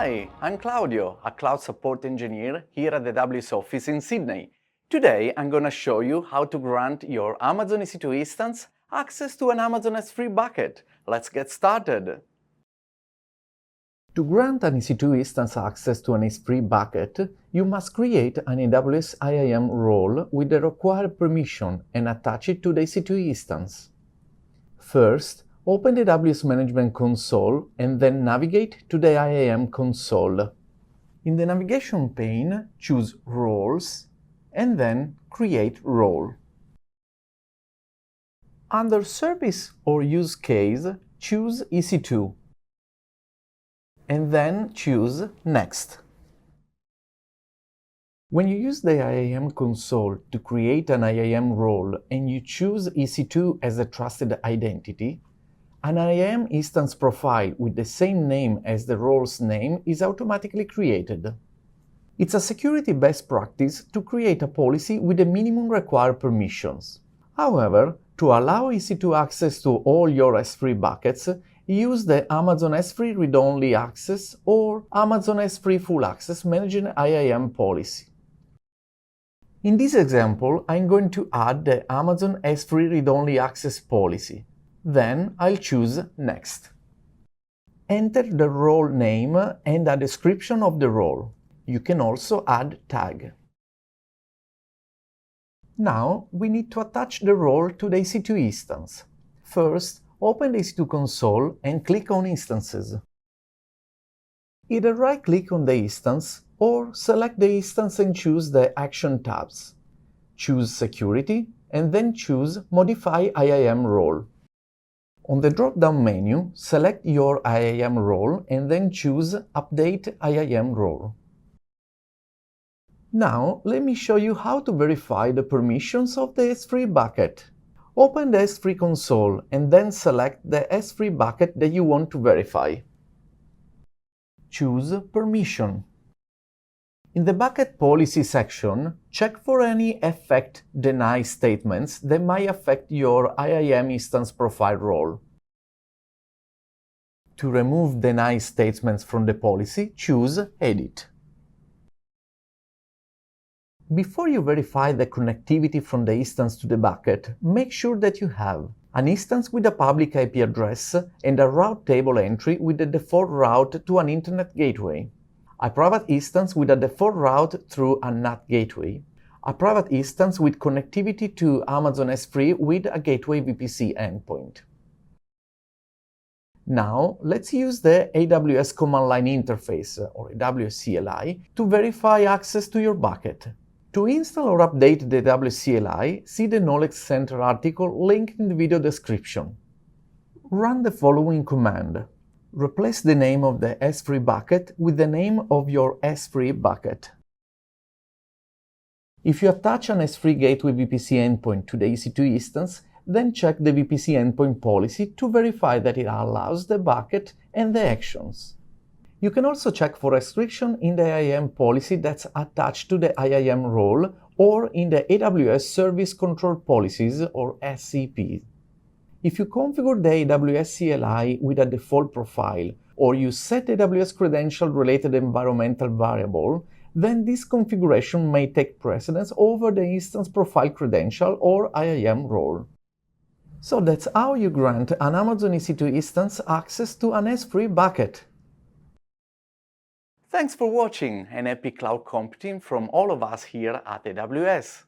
Hi, I'm Claudio, a cloud support engineer here at the AWS office in Sydney. Today, I'm going to show you how to grant your Amazon EC2 instance access to an Amazon S3 bucket. Let's get started. To grant an EC2 instance access to an S3 bucket, you must create an AWS IAM role with the required permission and attach it to the EC2 instance. First, open the AWS Management Console and then navigate to the IAM console. In the navigation pane, choose Roles and then Create Role. Under Service or Use Case, choose EC2 and then choose Next. When you use the IAM console to create an IAM role and you choose EC2 as a trusted identity, an IAM instance profile with the same name as the role's name is automatically created. It's a security best practice to create a policy with the minimum required permissions. However, to allow EC2 access to all your S3 buckets, use the Amazon S3 read-only access or Amazon S3 full access managing IAM policy. In this example, I'm going to add the Amazon S3 read-only access policy. Then I'll choose Next. Enter the role name and a description of the role. You can also add tag. Now we need to attach the role to the EC2 instance. First, open the EC2 console and click on Instances. Either right-click on the instance or select the instance and choose the Action tabs. Choose Security and then choose Modify IAM Role. On the drop-down menu, select your IAM role and then choose Update IAM Role. Now, let me show you how to verify the permissions of the S3 bucket. Open the S3 console and then select the S3 bucket that you want to verify. Choose Permission. In the Bucket Policy section, check for any affect deny statements that might affect your IAM instance profile role. To remove deny statements from the policy, choose Edit. Before you verify the connectivity from the instance to the bucket, make sure that you have an instance with a public IP address and a route table entry with the default route to an Internet gateway, a private instance with a default route through a NAT gateway, a private instance with connectivity to Amazon S3 with a gateway VPC endpoint. Now, let's use the AWS Command Line Interface, or AWS CLI, to verify access to your bucket. To install or update the AWS CLI, see the Knowledge Center article linked in the video description. Run the following command. Replace the name of the S3 bucket with the name of your S3 bucket. If you attach an S3 gateway VPC endpoint to the EC2 instance, then check the VPC endpoint policy to verify that it allows the bucket and the actions. You can also check for restriction in the IAM policy that's attached to the IAM role or in the AWS Service Control Policies or SCP. If you configure the AWS CLI with a default profile or you set AWS credential-related environmental variable, then this configuration may take precedence over the instance profile credential or IAM role. So that's how you grant an Amazon EC2 instance access to an S3 bucket. Thanks for watching and happy cloud computing from all of us here at AWS.